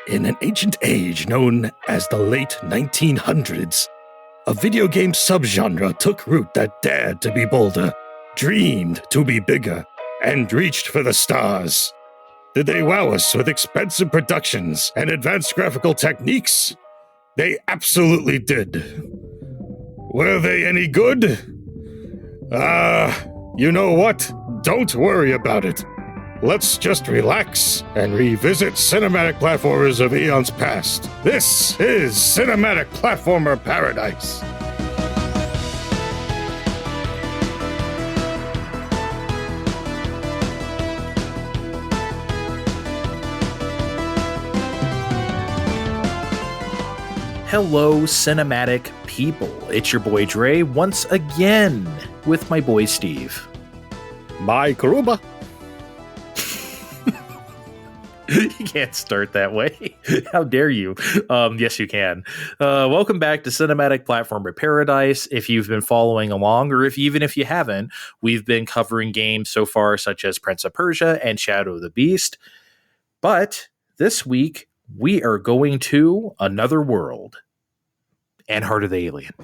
In an ancient age known as the late 1900s, a video game subgenre took root that dared to be bolder, dreamed to be bigger, and reached for the stars. Did they wow us with expensive productions and advanced graphical techniques? They absolutely did. Were they any good? You know what? Don't worry about it. Let's just relax and revisit cinematic platformers of eons past. This is Cinematic Platformer Paradise. Hello, cinematic people. It's your boy Dre once again with my boy Steve. My Karuba. You can't start that way. How dare you? Yes, you can. Welcome back to Cinematic Platformer Paradise. If you've been following along, or even if you haven't, we've been covering games so far such as Prince of Persia and Shadow of the Beast. But this week, we are going to another world and Heart of the Alien.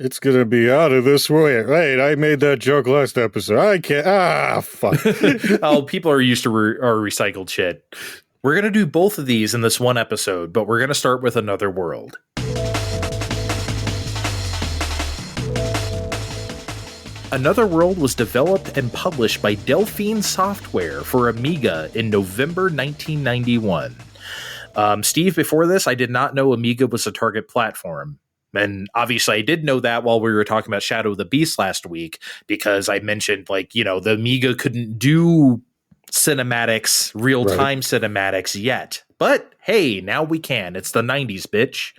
It's gonna be out of this world. Wait, I made that joke last episode. I can't. Fuck. Oh, people are used to our recycled shit. We're going to do both of these in this one episode, but we're going to start with Another World. Another World was developed and published by Delphine Software for Amiga in November 1991. Steve, before this, I did not know Amiga was a target platform. And obviously I did know that while we were talking about Shadow of the Beast last week, because I mentioned, the Amiga couldn't do cinematics, real-time cinematics yet. But hey, now we can. It's the 90s, bitch.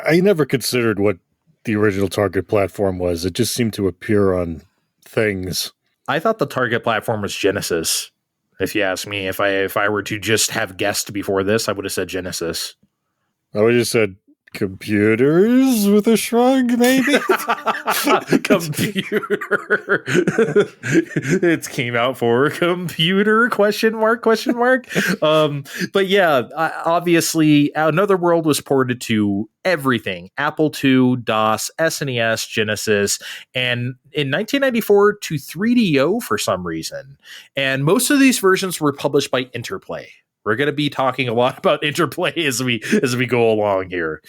I never considered what the original target platform was. It just seemed to appear on things. I thought the target platform was Genesis. If you ask me, if I were to just have guessed before this, I would have said Genesis. I would have just said computers with a shrug, maybe? Computer. It came out for computer, question mark. But yeah, obviously Another World was ported to everything. Apple II, DOS, SNES, Genesis, and in 1994 to 3DO for some reason. And most of these versions were published by Interplay. We're going to be talking a lot about Interplay as we go along here.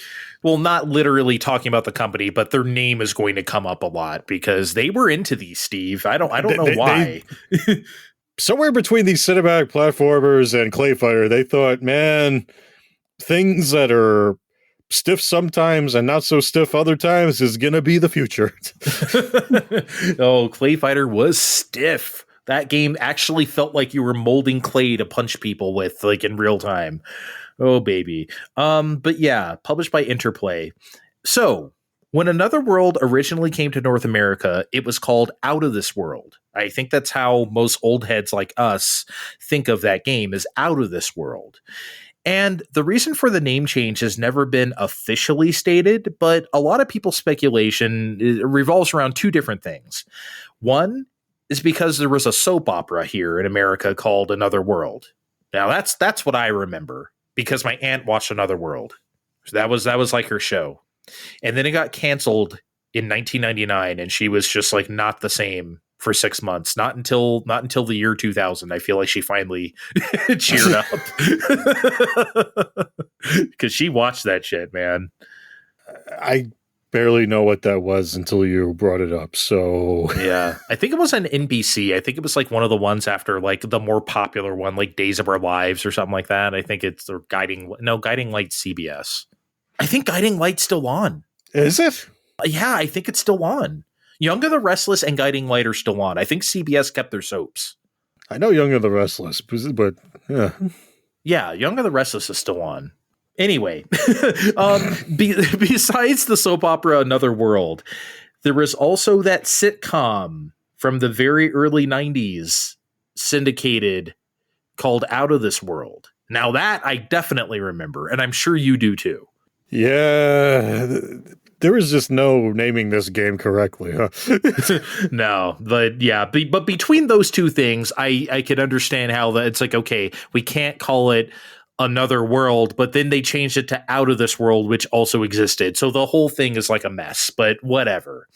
Well, not literally talking about the company, but their name is going to come up a lot because they were into these, Steve. I don't know why. Somewhere between these cinematic platformers and Clay Fighter, they thought, man, things that are stiff sometimes and not so stiff other times is going to be the future. Oh, Clay Fighter was stiff. That game actually felt like you were molding clay to punch people with, like, in real time. Oh, baby. But yeah, published by Interplay. So, when Another World originally came to North America, it was called Out of This World. I think that's how most old heads like us think of that game, is Out of This World. And the reason for the name change has never been officially stated, but a lot of people's speculation revolves around two different things. One is because there was a soap opera here in America called Another World. Now that's what I remember because my aunt watched Another World. So that was like her show. And then it got canceled in 1999 and she was just like not the same for 6 months. Not until the year 2000. I feel like she finally cheered up. Cuz she watched that shit, man. I barely know what that was until you brought it up. So yeah, I think it was on NBC. I think it was like one of the ones after like the more popular one, like Days of Our Lives or something like that. I think it's the Guiding Light CBS. I think Guiding Light's still on. Is it? Yeah, I think it's still on. Young and the Restless and Guiding Light are still on. I think CBS kept their soaps. I know Young and the Restless, but yeah. Yeah, Young and the Restless is still on. Anyway, besides the soap opera Another World, there was also that sitcom from the very early 90s syndicated called Out of This World. Now that I definitely remember, and I'm sure you do too. Yeah, there is just no naming this game correctly, huh? No, but yeah, but between those two things, I could understand how that it's like, okay, we can't call it Another World, but then they changed it to Out of This World, which also existed. So the whole thing is like a mess, but whatever.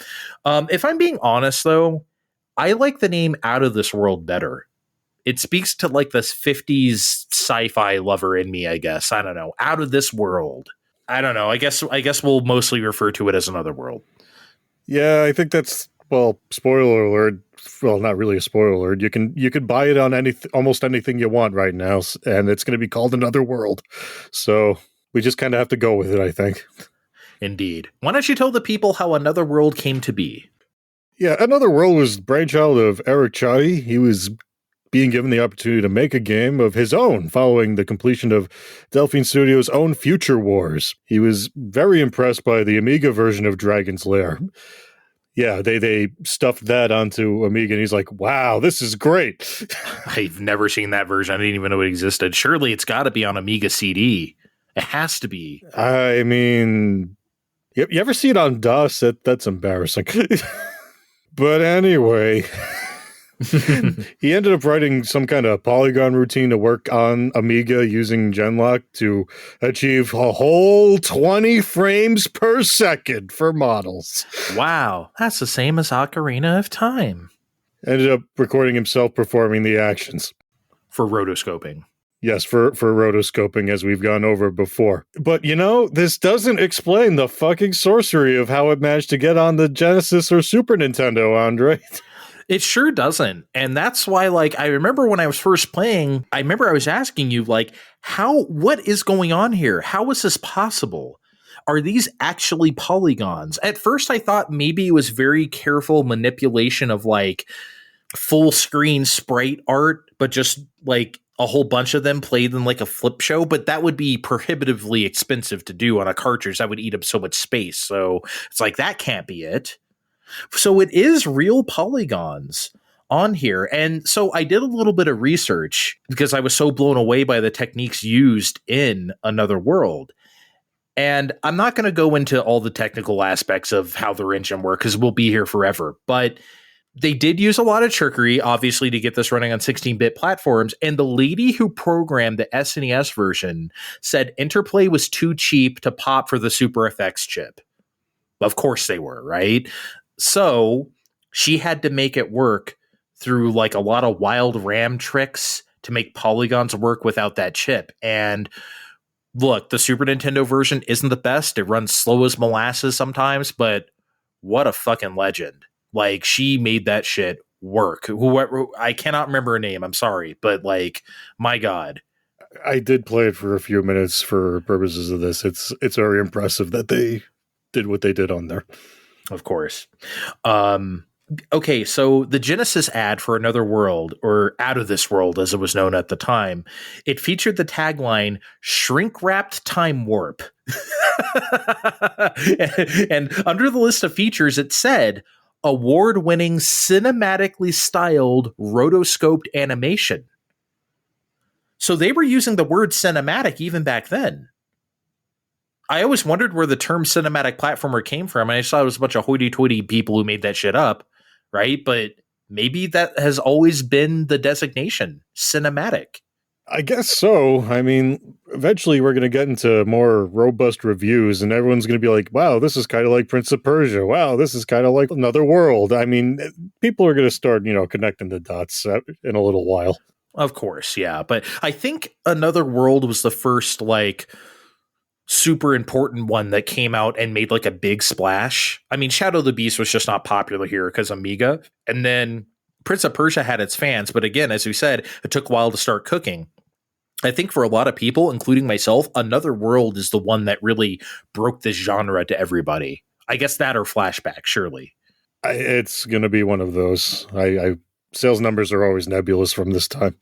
If I'm being honest, though, I like the name Out of This World better. It speaks to like this 50s sci-fi lover in me, I guess. I don't know. Out of This World. I don't know. I guess we'll mostly refer to it as Another World. Yeah, I think that's, well, spoiler alert. Well, not really a spoiler alert. You can buy it on almost anything you want right now, and it's going to be called Another World. So we just kind of have to go with it, I think. Indeed. Why don't you tell the people how Another World came to be? Yeah, Another World was the brainchild of Eric Chahi. He was being given the opportunity to make a game of his own following the completion of Delphine Studios' own Future Wars. He was very impressed by the Amiga version of Dragon's Lair. Yeah, they stuffed that onto Amiga, and he's like, wow, this is great. I've never seen that version. I didn't even know it existed. Surely it's got to be on Amiga CD. It has to be. I mean, you ever see it on DOS? That's embarrassing. But anyway... He ended up writing some kind of polygon routine to work on Amiga using Genlock to achieve a whole 20 frames per second for models. Wow, that's the same as Ocarina of Time. Ended up recording himself performing the actions. For rotoscoping. Yes, for rotoscoping, as we've gone over before. But, this doesn't explain the fucking sorcery of how it managed to get on the Genesis or Super Nintendo, Andre. It sure doesn't. And that's why, I remember when I was first playing, I was asking you, what is going on here? How is this possible? Are these actually polygons? At first, I thought maybe it was very careful manipulation of, full screen sprite art, but just, a whole bunch of them played in, a flip show. But that would be prohibitively expensive to do on a cartridge. That would eat up so much space. So it's that can't be it. So it is real polygons on here. And so I did a little bit of research because I was so blown away by the techniques used in Another World. And I'm not going to go into all the technical aspects of how the engine works because we'll be here forever. But they did use a lot of trickery, obviously, to get this running on 16-bit platforms. And the lady who programmed the SNES version said Interplay was too cheap to pop for the Super FX chip. Of course they were, right? So she had to make it work through a lot of wild RAM tricks to make polygons work without that chip. And look, the Super Nintendo version isn't the best. It runs slow as molasses sometimes, but what a fucking legend. She made that shit work. Whoever, I cannot remember her name. I'm sorry, but my God. I did play it for a few minutes for purposes of this. It's very impressive that they did what they did on there. Of course. Okay, so the Genesis ad for Another World, or Out of This World as it was known at the time, it featured the tagline, "Shrink-wrapped time warp." And under the list of features, it said, award-winning cinematically styled rotoscoped animation. So they were using the word cinematic even back then. I always wondered where the term cinematic platformer came from. And I saw it was a bunch of hoity-toity people who made that shit up, right? But maybe that has always been the designation, cinematic. I guess so. I mean, eventually we're going to get into more robust reviews and everyone's going to be like, wow, this is kind of like Prince of Persia. Wow, this is kind of like Another World. I mean, people are going to start, connecting the dots in a little while. Of course, yeah. But I think Another World was the first, super important one that came out and made a big splash. I mean, Shadow of the Beast was just not popular here because Amiga. And then Prince of Persia had its fans. But again, as we said, it took a while to start cooking. I think for a lot of people, including myself, Another World is the one that really broke this genre to everybody. I guess that or Flashback, surely. It's going to be one of those. Sales numbers are always nebulous from this time.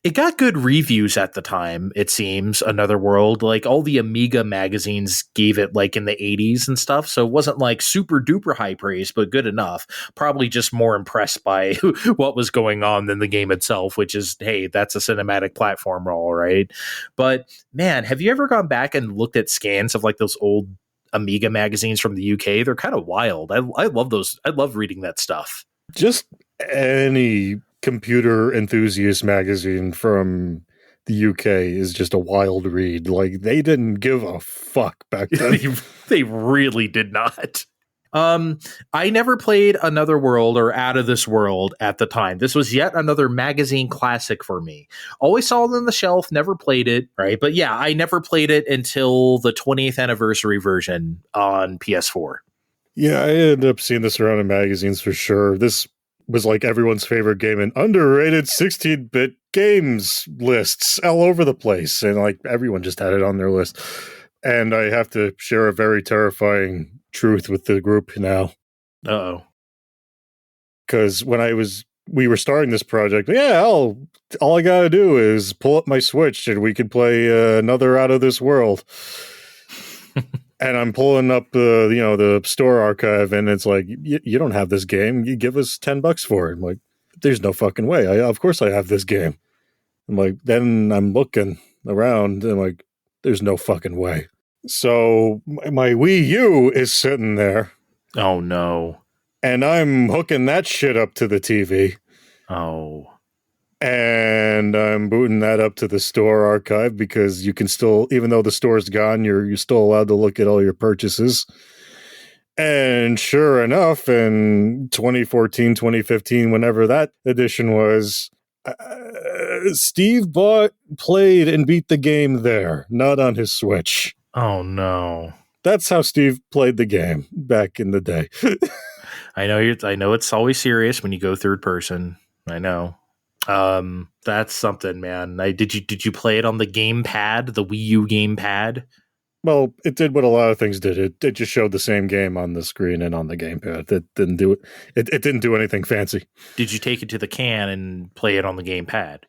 It got good reviews at the time, it seems, Another World. All the Amiga magazines gave it in the 80s and stuff. So it wasn't super duper high praise, but good enough. Probably just more impressed by what was going on than the game itself, which is, hey, that's a cinematic platformer, all right. But man, have you ever gone back and looked at scans of those old Amiga magazines from the UK? They're kind of wild. I love those. I love reading that stuff. Just any computer enthusiast magazine from the UK is just a wild read. Like, they didn't give a fuck back then. They really did not. I never played Another World or Out of This World at the time. This was yet another magazine classic for me. Always saw it on the shelf, never played it, right? But yeah, I never played it until the 20th anniversary version on PS4. Yeah, I ended up seeing this around in magazines for sure. This was like everyone's favorite game in underrated 16-bit games lists all over the place. And like everyone just had it on their list. And I have to share a very terrifying truth with the group now. Uh-oh. Because when we were starting this project, all I gotta do is pull up my Switch and we can play another Out of This World. And I'm pulling up the store archive, and it's like, you don't have this game. You give us $10 for it. I'm like, there's no fucking way. Of course I have this game. I'm like, then I'm looking around, and I'm like, there's no fucking way. So my Wii U is sitting there. Oh, no. And I'm hooking that shit up to the TV. Oh. And I'm booting that up to the store archive because you can still, even though the store's gone, you're still allowed to look at all your purchases. And sure enough, in 2014, 2015, whenever that edition was, Steve played and beat the game there, not on his Switch. Oh, no. That's how Steve played the game back in the day. I know it's always serious when you go third person. I know. That's something, man. Did you play it on the gamepad, the Wii U gamepad? Well, it did what a lot of things did. It just showed the same game on the screen and on the gamepad. It didn't do it. It didn't do anything fancy. Did you take it to the can and play it on the gamepad?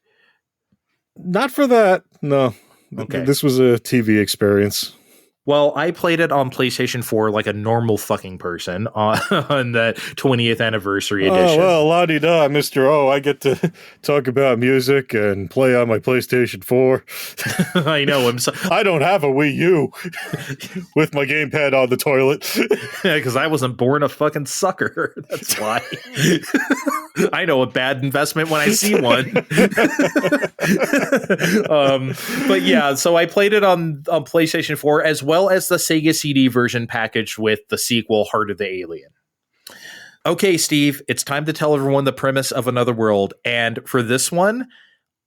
Not for that. No. Okay. This was a TV experience. Well, I played it on PlayStation 4 like a normal fucking person on the 20th anniversary edition. Oh, well, la-di-da, Mr. O. I get to talk about music and play on my PlayStation 4. I know. I don't have a Wii U with my gamepad on the toilet. Because I wasn't born a fucking sucker. That's why. I know a bad investment when I see one. But yeah, so I played it on PlayStation 4 as well as the Sega CD version packaged with the sequel Heart of the Alien. Okay, Steve, it's time to tell everyone the premise of Another World. And for this one,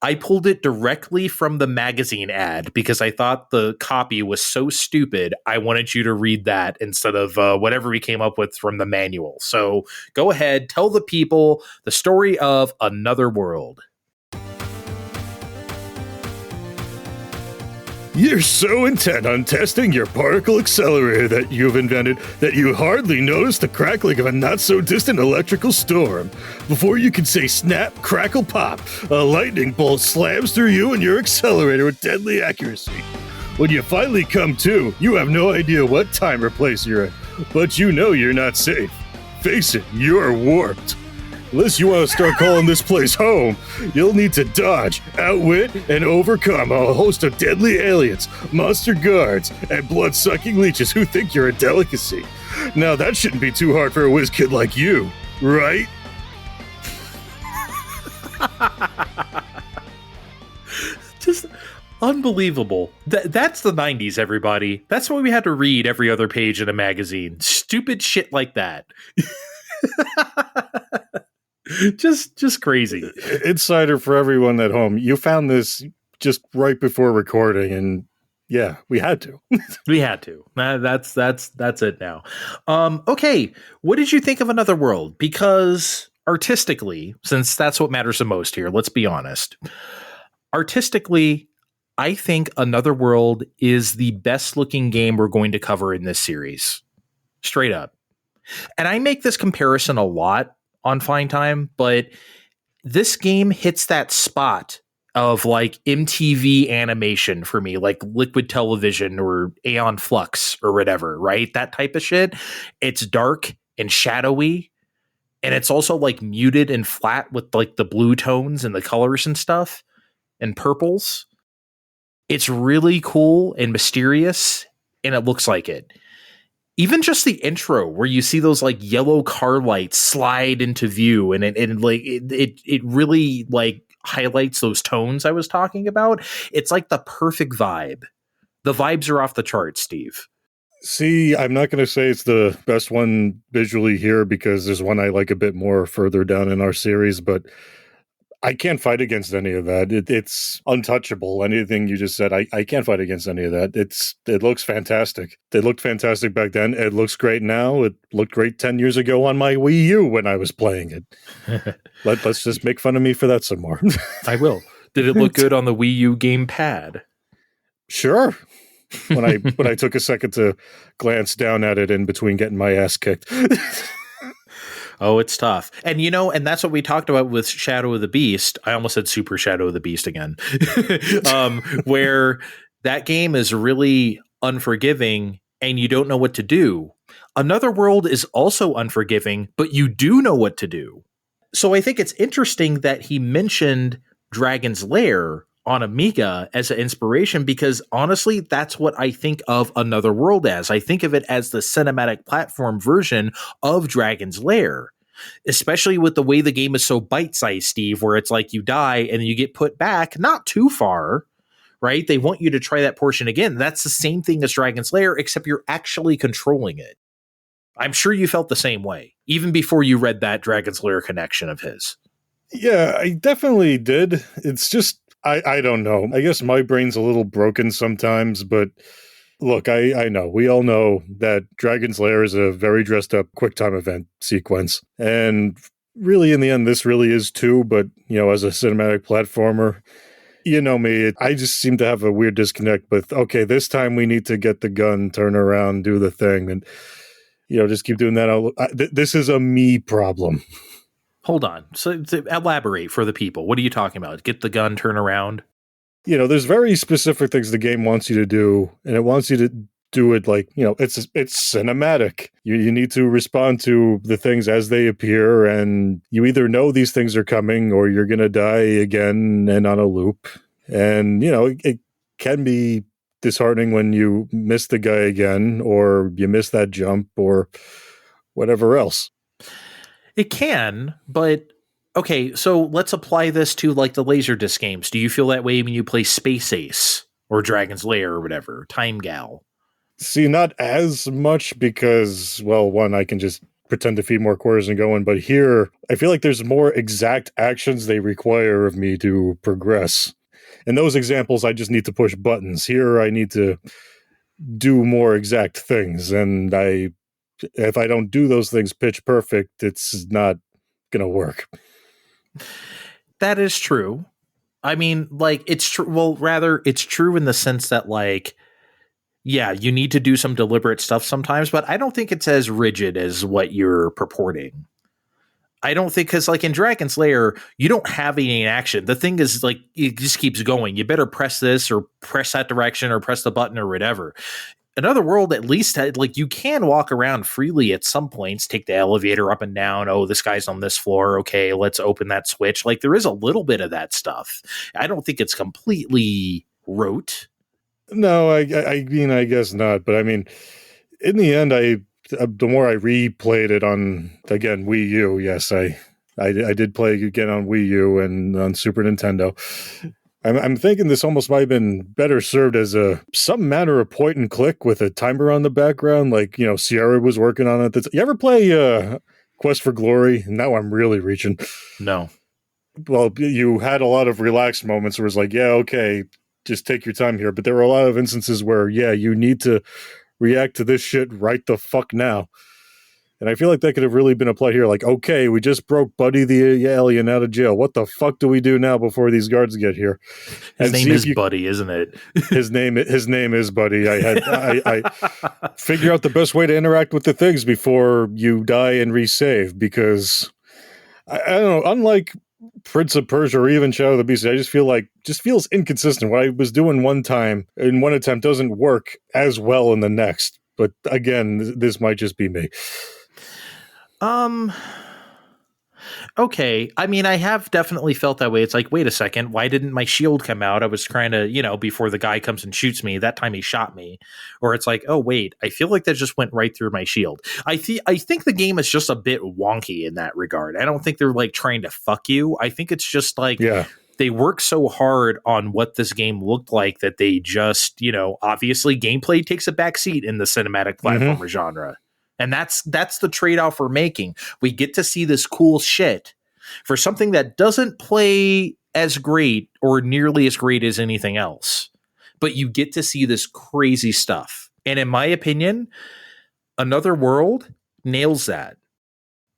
I pulled it directly from the magazine ad because I thought the copy was so stupid. I wanted you to read that instead of whatever we came up with from the manual. So go ahead, tell the people the story of Another World. You're so intent on testing your particle accelerator that you've invented that you hardly notice the crackling of a not-so-distant electrical storm. Before you can say snap, crackle, pop, a lightning bolt slams through you and your accelerator with deadly accuracy. When you finally come to, you have no idea what time or place you're in, but you know you're not safe. Face it, you're warped. Unless you want to start calling this place home, you'll need to dodge, outwit, and overcome a host of deadly aliens, monster guards, and blood-sucking leeches who think you're a delicacy. Now that shouldn't be too hard for a whiz kid like you, right? Just unbelievable. That's the 90s, everybody. That's why we had to read every other page in a magazine. Stupid shit like that. Just crazy. Insider for everyone at home. You found this just right before recording, and yeah, we had to. We had to. That's it now. Okay, what did you think of Another World? Because artistically, since that's what matters the most here, let's be honest. Artistically, I think Another World is the best looking game we're going to cover in this series. Straight up. And I make this comparison a lot on Fine Time, but this game hits that spot of like MTV animation for me, like Liquid Television or Aeon Flux or whatever, right? That type of shit. It's dark and shadowy, and it's also like muted and flat with like the blue tones and the colors and stuff and purples. It's really cool and mysterious, and it looks like it. Even just the intro where you see those like yellow car lights slide into view and it really like highlights those tones I was talking about. It's like the perfect vibe. The vibes are off the charts, Steve. See, I'm not going to say it's the best one visually here because there's one I like a bit more further down in our series, but I can't fight against any of that. It's untouchable. Anything you just said, I can't fight against any of that. It looks fantastic. It looked fantastic back then. It looks great now. It looked great 10 years ago on my Wii U when I was playing it. Let's just make fun of me for that some more. I will. Did it look good on the Wii U gamepad? Sure. When I took a second to glance down at it in between getting my ass kicked. Oh, it's tough. And and that's what we talked about with Shadow of the Beast. I almost said Super Shadow of the Beast again. Where that game is really unforgiving and you don't know what to do. Another World is also unforgiving, but you do know what to do. So I think it's interesting that he mentioned Dragon's Lair on Amiga as an inspiration, because honestly, that's what I think of Another World as. I think of it as the cinematic platform version of Dragon's Lair, especially with the way the game is so bite-sized, Steve, where it's like you die and you get put back not too far, right? They want you to try that portion again. That's the same thing as Dragon's Lair, except you're actually controlling it. I'm sure you felt the same way, even before you read that Dragon's Lair connection of his. Yeah, I definitely did. It's just, I don't know. I guess my brain's a little broken sometimes, but look, I know. We all know that Dragon's Lair is a very dressed up QuickTime event sequence. And really, in the end, this really is too, but, as a cinematic platformer, you know me, I just seem to have a weird disconnect with, okay, this time we need to get the gun, turn around, do the thing, and, just keep doing that. This is a me problem. Hold on. So to elaborate for the people. What are you talking about? Get the gun, turn around? There's very specific things the game wants you to do, and it wants you to do it like, it's cinematic. You need to respond to the things as they appear, and you either know these things are coming or you're going to die again and on a loop. And, it can be disheartening when you miss the guy again, or you miss that jump, or whatever else. It can, but okay, so let's apply this to like the Laserdisc games. Do you feel that way when you play Space Ace or Dragon's Lair or whatever, Time Gal? See, not as much because, well, one, I can just pretend to feed more quarters and go in, but here, I feel like there's more exact actions they require of me to progress. In those examples, I just need to push buttons. Here, I need to do more exact things, and if I don't do those things pitch perfect, it's not going to work. That is true. I mean, like, it's true. Well, rather, it's true in the sense that, like, yeah, you need to do some deliberate stuff sometimes, but I don't think it's as rigid as what you're purporting. I don't think, because like in Dragon's Lair, you don't have any action. The thing is, like, it just keeps going. You better press this or press that direction or press the button or whatever. Another World, at least, like, you can walk around freely at some points, take the elevator up and down. Oh, this guy's on this floor. Okay, let's open that switch. Like, there is a little bit of that stuff. I don't think it's completely rote. No, I mean, I guess not. But I mean, in the end, the more I replayed it on, again, Wii U, yes, I did play again on Wii U and on Super Nintendo. I'm thinking this almost might have been better served as some manner of point and click with a timer on the background, like, Sierra was working on it. You ever play Quest for Glory? Now I'm really reaching. No. Well, you had a lot of relaxed moments where it was like, yeah, okay, just take your time here. But there were a lot of instances where, yeah, you need to react to this shit right the fuck now. And I feel like that could have really been applied here. Like, okay, we just broke Buddy the alien out of jail. What the fuck do we do now before these guards get here? His name is Buddy, isn't it? His name is Buddy. I figure out the best way to interact with the things before you die and resave, because I don't know, unlike Prince of Persia or even Shadow of the Beast, I just feel like feels inconsistent. What I was doing one time in one attempt doesn't work as well in the next. But again, this might just be me. Okay. I mean, I have definitely felt that way. It's like, wait a second, why didn't my shield come out? I was trying to, before the guy comes and shoots me, that time he shot me. Or it's like, oh, wait, I feel like that just went right through my shield. I think the game is just a bit wonky in that regard. I don't think they're like trying to fuck you. I think it's just like, yeah, they worked so hard on what this game looked like that they just, obviously gameplay takes a backseat in the cinematic platformer genre. And that's the trade-off we're making. We get to see this cool shit for something that doesn't play as great or nearly as great as anything else. But you get to see this crazy stuff. And in my opinion, Another World nails that.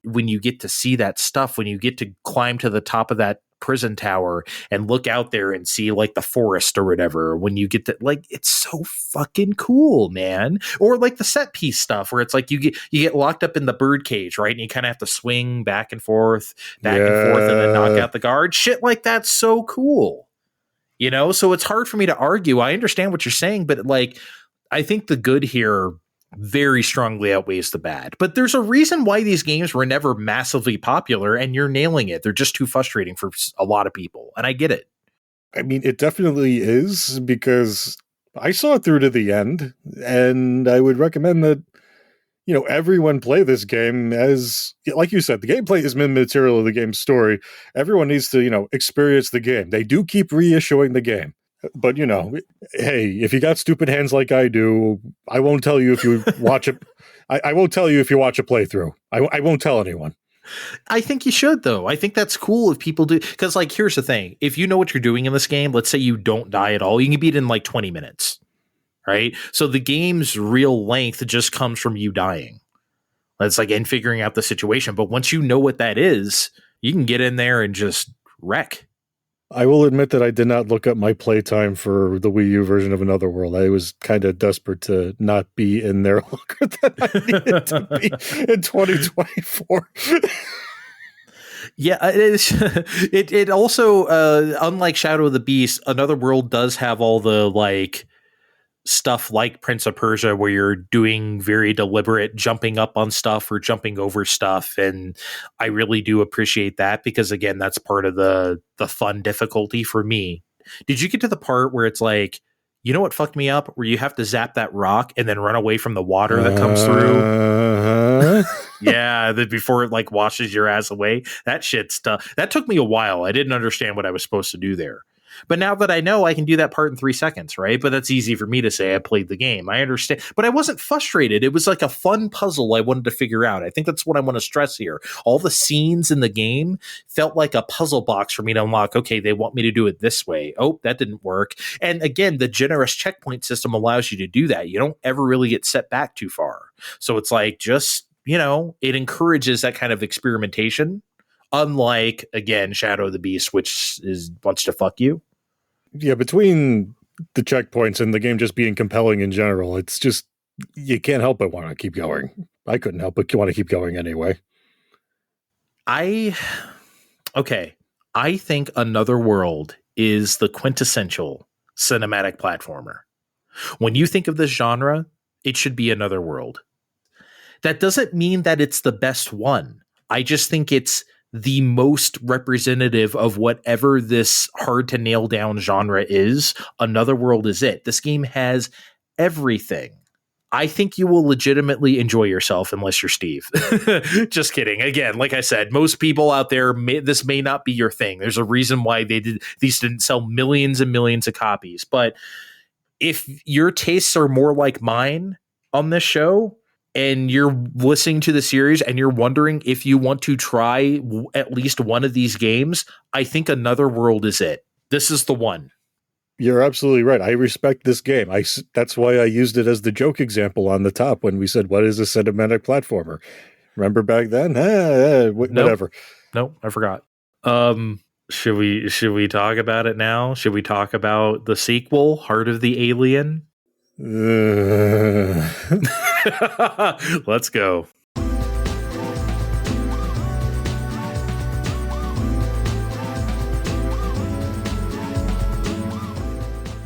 When you get to see that stuff, when you get to climb to the top of that prison tower and look out there and see like the forest or whatever, when you get to it's so fucking cool, man. Or like the set piece stuff where it's like you get locked up in the bird cage, right? And you kind of have to swing back and forth and then knock out the guard. Shit like that's so cool. So it's hard for me to argue. I understand what you're saying, but I think the good here very strongly outweighs the bad. But there's a reason why these games were never massively popular, and you're nailing it. They're just too frustrating for a lot of people, and I get it. I mean, it definitely is, because I saw it through to the end, and I would recommend that, everyone play this game as, like you said, the gameplay is material of the game's story. Everyone needs to, experience the game. They do keep reissuing the game. But, hey, if you got stupid hands like I do, I won't tell you if you watch it. I won't tell you if you watch a playthrough. I won't tell anyone. I think you should, though. I think that's cool if people do. Because, here's the thing. If you know what you're doing in this game, let's say you don't die at all, you can beat it in 20 minutes. Right? So the game's real length just comes from you dying. That's and figuring out the situation. But once you know what that is, you can get in there and just wreck. I will admit that I did not look up my playtime for the Wii U version of Another World. I was kind of desperate to not be in there longer than I needed to be in 2024. Yeah, it is. It also, unlike Shadow of the Beast, Another World does have all the stuff like Prince of Persia, where you're doing very deliberate jumping up on stuff or jumping over stuff, and I really do appreciate that, because again, that's part of the fun difficulty for me. Did you get to the part where it's what fucked me up, where you have to zap that rock and then run away from the water that comes through? Yeah, before it washes your ass away? That shit stuff. That took me a while. I didn't understand what I was supposed to do there. But now that I know, I can do that part in 3 seconds, right? But that's easy for me to say. I played the game. I understand. But I wasn't frustrated. It was a fun puzzle I wanted to figure out. I think that's what I want to stress here. All the scenes in the game felt like a puzzle box for me to unlock. Okay, they want me to do it this way. Oh, that didn't work. And again, the generous checkpoint system allows you to do that. You don't ever really get set back too far. So it's it encourages that kind of experimentation. Unlike, again, Shadow of the Beast, which wants to fuck you. Yeah, between the checkpoints and the game just being compelling in general, it's just, you can't help but want to keep going. I couldn't help but want to keep going anyway. I think Another World is the quintessential cinematic platformer. When you think of this genre, it should be Another World. That doesn't mean that it's the best one. I just think it's the most representative of whatever this hard to nail down genre is. Another World is it. This game has everything. I think you will legitimately enjoy yourself, unless you're Steve. Just kidding. Again, like I said, most people out there, this may not be your thing. There's a reason why these didn't sell millions and millions of copies. But if your tastes are more like mine on this show, and you're listening to the series and you're wondering if you want to try at least one of these games, I think Another World is it. This is the one. You're absolutely right. I respect this game. That's why I used it as the joke example on the top when we said, what is a cinematic platformer? Remember back then? Whatever. Nope, I forgot. Should we talk about it now? Should we talk about the sequel, Heart of the Alien? Let's go.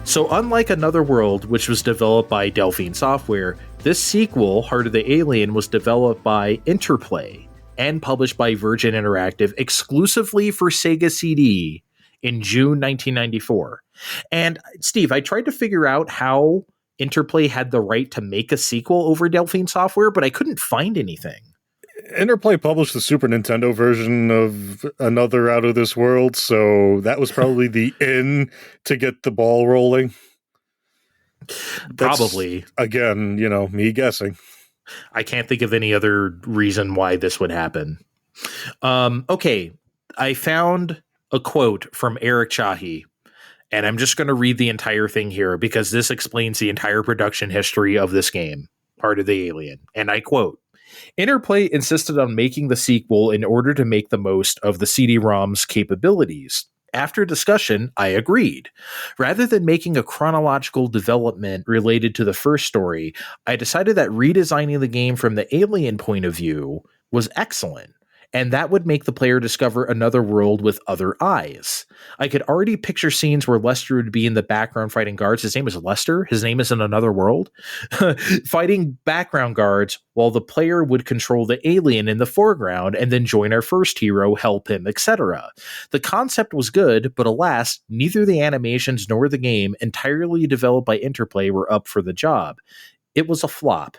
So unlike Another World, which was developed by Delphine Software, this sequel, Heart of the Alien, was developed by Interplay and published by Virgin Interactive exclusively for Sega CD in June 1994. And Steve, I tried to figure out how Interplay had the right to make a sequel over Delphine Software, but I couldn't find anything. Interplay published the Super Nintendo version of Another Out of This World, so that was probably the in to get the ball rolling. That's, Probably. again, me guessing. I can't think of any other reason why this would happen. Okay, I found a quote from Eric Chahi, and I'm just going to read the entire thing here because this explains the entire production history of this game, Heart of the Alien. And I quote, Interplay insisted on making the sequel in order to make the most of the CD-ROM's capabilities. After discussion, I agreed. Rather than making a chronological development related to the first story, I decided that redesigning the game from the alien point of view was excellent, and that would make the player discover another world with other eyes. I could already picture scenes where Lester would be in the background fighting guards. His name is Lester. His name is in another world. Fighting background guards while the player would control the alien in the foreground and then join our first hero, help him, etc. The concept was good, but alas, neither the animations nor the game, entirely developed by Interplay, were up for the job. It was a flop.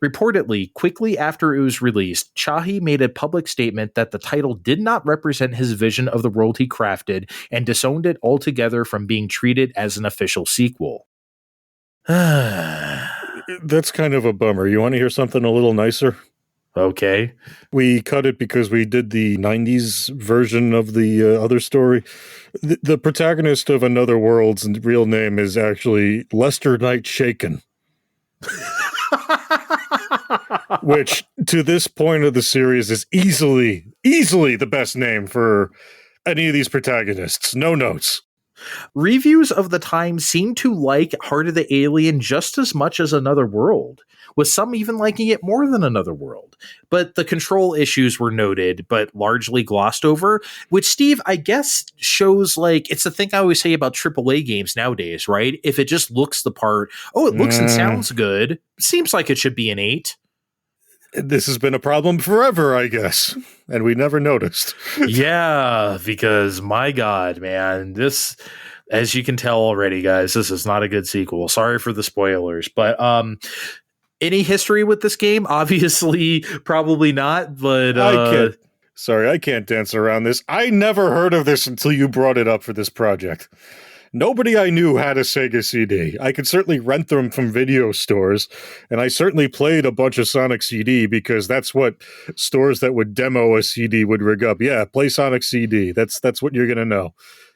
Reportedly, quickly after it was released, Chahi made a public statement that the title did not represent his vision of the world he crafted and disowned it altogether from being treated as an official sequel. That's kind of a bummer. You want to hear something a little nicer? Okay. We cut it because we did the 90s version of the other story. The protagonist of Another World's real name is actually Lester Knight Shaken. Which, to this point of the series, is easily the best name for any of these protagonists. No notes. Reviews of the time seem to like Heart of the Alien just as much as Another World, with some even liking it more than Another World. But the control issues were noted, but largely glossed over, which, Steve, I guess shows, like, it's the thing I always say about AAA games nowadays, right? If it just looks the part, it looks and sounds good, seems like it should be an 8. This has been a problem forever, I guess, and we never noticed. Yeah, because my God, man, this, as you can tell already, guys, this is not a good sequel. Sorry for the spoilers, but any history with this game? Obviously, probably not, but I can't dance around this. I never heard of this until you brought it up for this project. Nobody I knew had a Sega CD. I could certainly rent them from video stores, and I certainly played a bunch of Sonic CD because that's what stores that would demo a CD would rig up. Yeah, play Sonic CD. That's what you're going to know.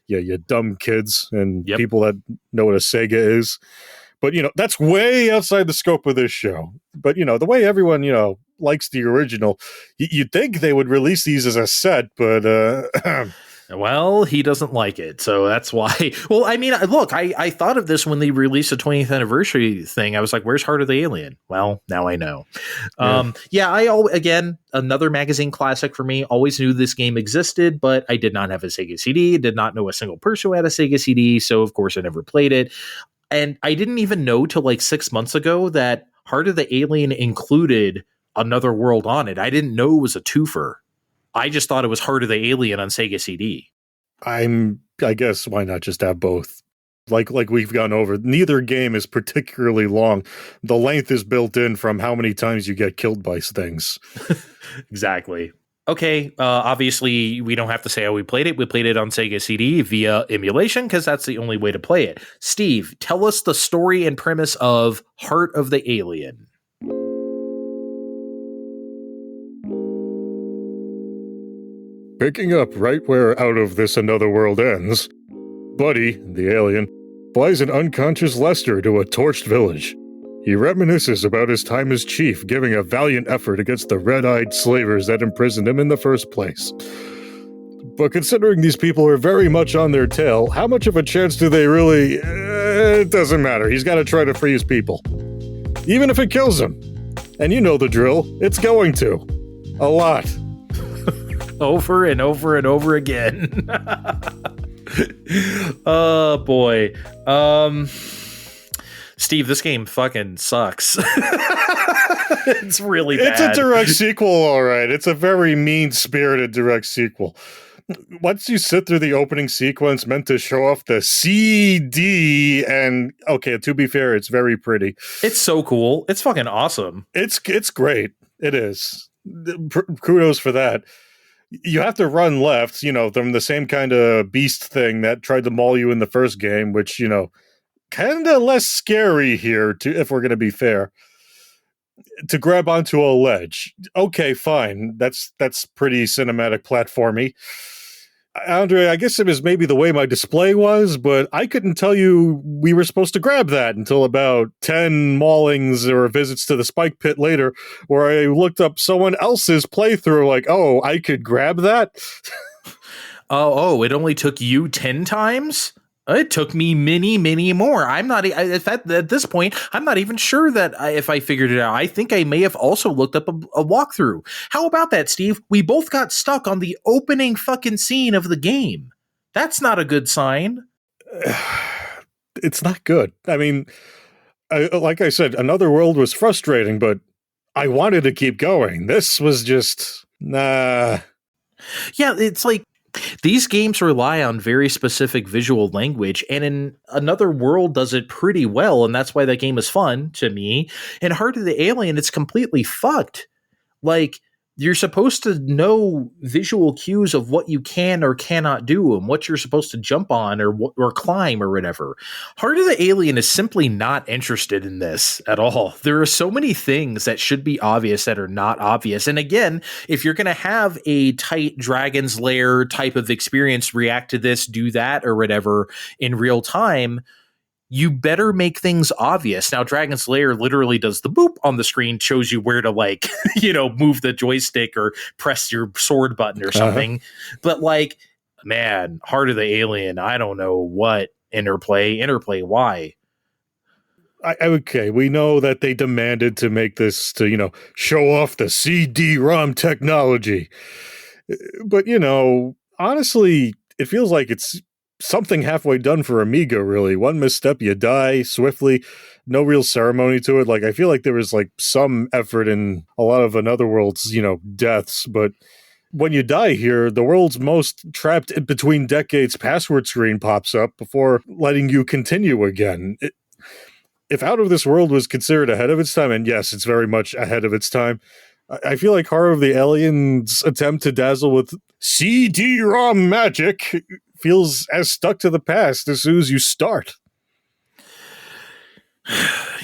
Yeah, you dumb kids and people that know what a Sega is. But, that's way outside the scope of this show. But, the way everyone, likes the original, you'd think they would release these as a set, but... Well, he doesn't like it, so that's why. Well, I mean, look, I thought of this when they released the 20th anniversary thing. I was like, where's Heart of the Alien? Well, now I know. Again, another magazine classic for me. Always knew this game existed, but I did not have a Sega CD. Did not know a single person who had a Sega CD, so of course I never played it. And I didn't even know till like 6 months ago that Heart of the Alien included Another World on it. I didn't know it was a twofer. I just thought it was Heart of the Alien on Sega CD. I guess why not just have both? Like we've gone over, neither game is particularly long. The length is built in from how many times you get killed by things. Exactly. Okay, obviously we don't have to say how we played it. We played it on Sega CD via emulation because that's the only way to play it. Steve, tell us the story and premise of Heart of the Alien. Picking up right where Out of This Another World ends, Buddy, the alien, flies an unconscious Lester to a torched village. He reminisces about his time as chief, giving a valiant effort against the red-eyed slavers that imprisoned him in the first place. But considering these people are very much on their tail, how much of a chance do they really... it doesn't matter. He's got to try to free his people. Even if it kills him. And you know the drill. It's going to. A lot. Over and over and over again. Oh boy. Steve, this game fucking sucks. It's really bad. It's a direct sequel, all right. It's a very mean-spirited direct sequel. Once you sit through the opening sequence meant to show off the CD, and okay, to be fair, it's very pretty. It's so cool. It's fucking awesome. It's great. It is. Kudos for that. You have to run left, from the same kind of beast thing that tried to maul you in the first game, which, kind of less scary here, if we're going to be fair, to grab onto a ledge. Okay, fine. That's pretty cinematic platformy. Andre, I guess it was maybe the way my display was, but I couldn't tell you we were supposed to grab that until about 10 maulings or visits to the spike pit later, where I looked up someone else's playthrough, like, oh, I could grab that? It only took you 10 times? It took me many more. I'm not at this point. I'm not even sure that if I figured it out. I think I may have also looked up a walkthrough. How about that, Steve? We both got stuck on the opening fucking scene of the game. That's not a good sign. It's not good. I mean, like I said, Another World was frustrating, but I wanted to keep going. This was just nah. Yeah, it's like these games rely on very specific visual language, and in Another World does it pretty well, and that's why that game is fun to me. In Heart of the Alien, it's completely fucked. Like, you're supposed to know visual cues of what you can or cannot do and what you're supposed to jump on or climb or whatever. Heart of the Alien is simply not interested in this at all. There are so many things that should be obvious that are not obvious. And again, if you're going to have a tight Dragon's Lair type of experience, react to this, do that, or whatever in real time, you better make things obvious. Now, Dragon's Lair literally does the boop on the screen, shows you where to move the joystick or press your sword button or something. Uh-huh. But man, Heart of the Alien, I don't know what interplay, why? Okay, we know that they demanded to make this to, show off the CD-ROM technology. But, honestly, it feels like it's something halfway done for Amiga, really. One misstep, you die swiftly. No real ceremony to it. I feel like there was some effort in a lot of Another World's, deaths, but when you die here, the world's most trapped in between decades password screen pops up before letting you continue again. If Out of This World was considered ahead of its time, and yes, it's very much ahead of its time, I feel like Horror of the Alien's attempt to dazzle with CD-ROM magic feels as stuck to the past as soon as you start.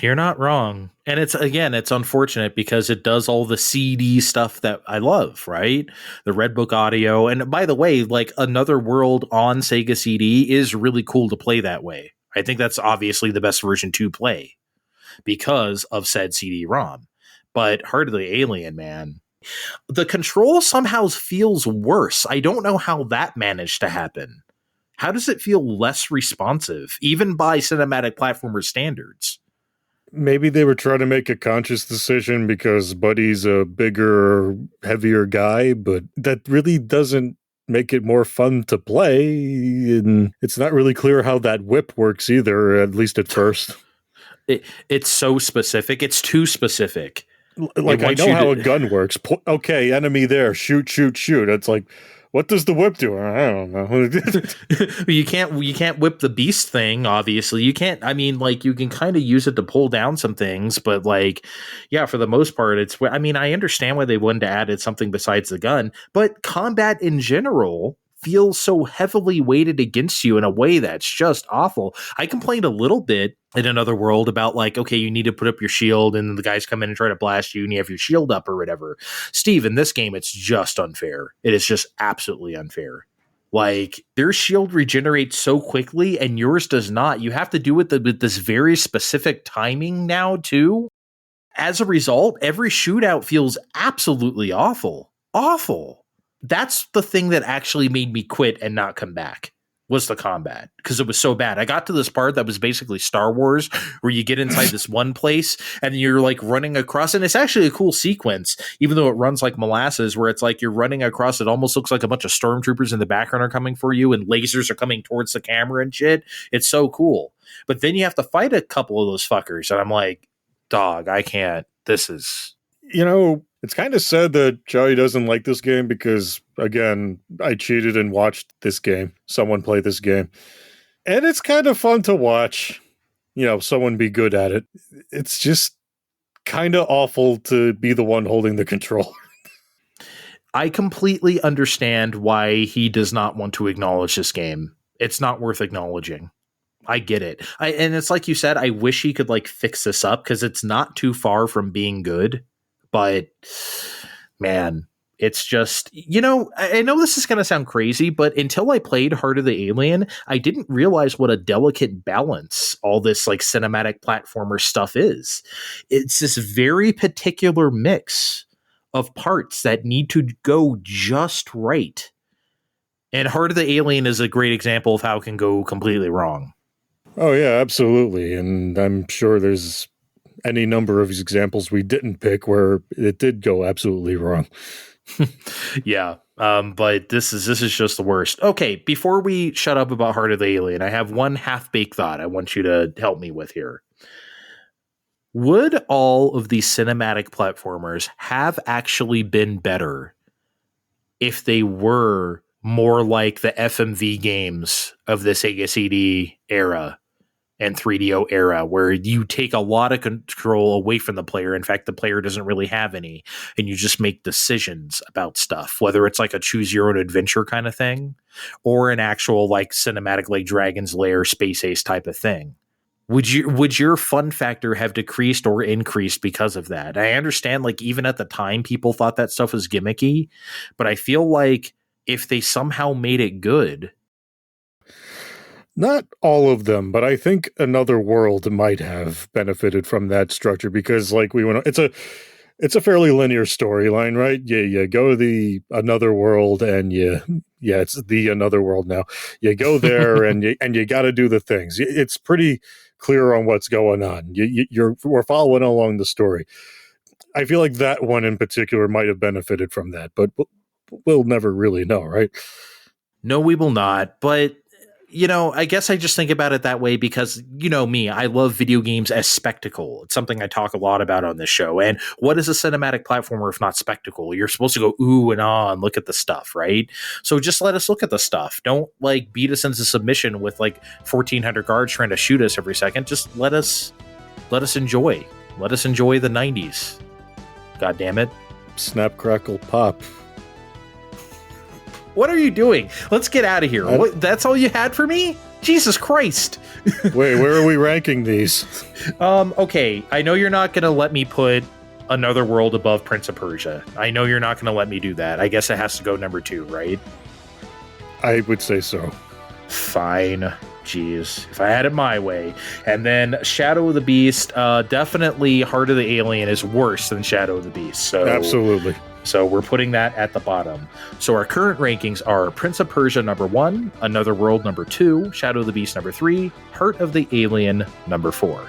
You're not wrong. And it's unfortunate because it does all the CD stuff that I love, right? The Red Book audio. And by the way, Another World on Sega CD is really cool to play that way. I think that's obviously the best version to play because of said CD-ROM. But Heart of the Alien, man, the control somehow feels worse. I don't know how that managed to happen. How does it feel less responsive, even by cinematic platformer standards? Maybe they were trying to make a conscious decision because Buddy's a bigger, heavier guy, but that really doesn't make it more fun to play. And it's not really clear how that whip works either, at least at first. It's so specific. It's too specific. I know how a gun works. Okay, enemy there. Shoot. It's what does the whip do? I don't know. You can't whip the beast thing, obviously. You can't, you can kind of use it to pull down some things, but for the most part, I understand why they wanted to add something besides the gun, but combat in general feels so heavily weighted against you in a way that's just awful. I complained a little bit in Another World about okay, you need to put up your shield and the guys come in and try to blast you and you have your shield up or whatever. Steve, in this game, it's just unfair. It is just absolutely unfair. Their shield regenerates so quickly and yours does not. You have to do it with this very specific timing now too. As a result, every shootout feels absolutely awful. Awful. That's the thing that actually made me quit and not come back, was the combat, because it was so bad. I got to this part that was basically Star Wars, where you get inside this one place and you're running across, and it's actually a cool sequence, even though it runs like molasses, where it's you're running across, it almost looks like a bunch of stormtroopers in the background are coming for you and lasers are coming towards the camera and shit. It's so cool. But then you have to fight a couple of those fuckers, and I'm like, dog, I can't. This is... It's kind of sad that Joey doesn't like this game because, again, I cheated and watched this game. Someone play this game. And it's kind of fun to watch, someone be good at it. It's just kind of awful to be the one holding the controller. I completely understand why he does not want to acknowledge this game. It's not worth acknowledging. I get it. And it's like you said, I wish he could like fix this up because it's not too far from being good. But man, it's just, I know this is going to sound crazy, but until I played Heart of the Alien, I didn't realize what a delicate balance all this like cinematic platformer stuff is. It's this very particular mix of parts that need to go just right. And Heart of the Alien is a great example of how it can go completely wrong. Oh, yeah, absolutely. And I'm sure there's any number of examples we didn't pick where it did go absolutely wrong. Yeah. But this is just the worst. Okay, before we shut up about Heart of the Alien, I have one half-baked thought I want you to help me with here. Would all of these cinematic platformers have actually been better if they were more like the FMV games of the Sega CD era and 3DO era, where you take a lot of control away from the player? In fact, the player doesn't really have any, and you just make decisions about stuff, whether it's like a choose your own adventure kind of thing or an actual like cinematic like Dragon's Lair Space Ace type of thing. Would your fun factor have decreased or increased because of that? I understand, like, even at the time, people thought that stuff was gimmicky, but I feel like if they somehow made it good. Not all of them, but I think Another World might have benefited from that structure because, like, it's a fairly linear storyline, right? You go to the Another World, and it's the Another World now. You go there, and you got to do the things. It's pretty clear on what's going on. We're following along the story. I feel like that one in particular might have benefited from that, but we'll never really know, right? No, we will not. But I guess I just think about it that way because, me, I love video games as spectacle. It's something I talk a lot about on this show. And what is a cinematic platformer if not spectacle? You're supposed to go ooh and ah and look at the stuff, right? So just let us look at the stuff. Don't like beat us into submission with like 1,400 guards trying to shoot us every second. Just let us enjoy. Let us enjoy the 90s. God damn it. Snap, crackle, pop. What are you doing? Let's get out of here. That's all you had for me? Jesus Christ. Wait, where are we ranking these? Okay, I know you're not going to let me put Another World above Prince of Persia. I know you're not going to let me do that. I guess it has to go number 2, right? I would say so. Fine. Jeez. If I had it my way. And then Shadow of the Beast, definitely Heart of the Alien is worse than Shadow of the Beast. So absolutely. So we're putting that at the bottom. So our current rankings are Prince of Persia number 1, Another World number 2, Shadow of the Beast number 3, Heart of the Alien number 4.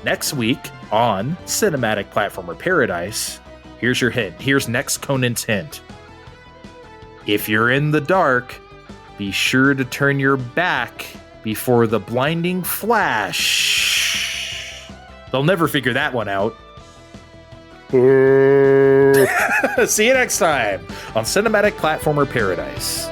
Next week on Cinematic Platformer Paradise, here's your hint. Here's next Conan's hint. If you're in the dark, be sure to turn your back before the blinding flash. They'll never figure that one out. See you next time on Cinematic Platformer Paradise.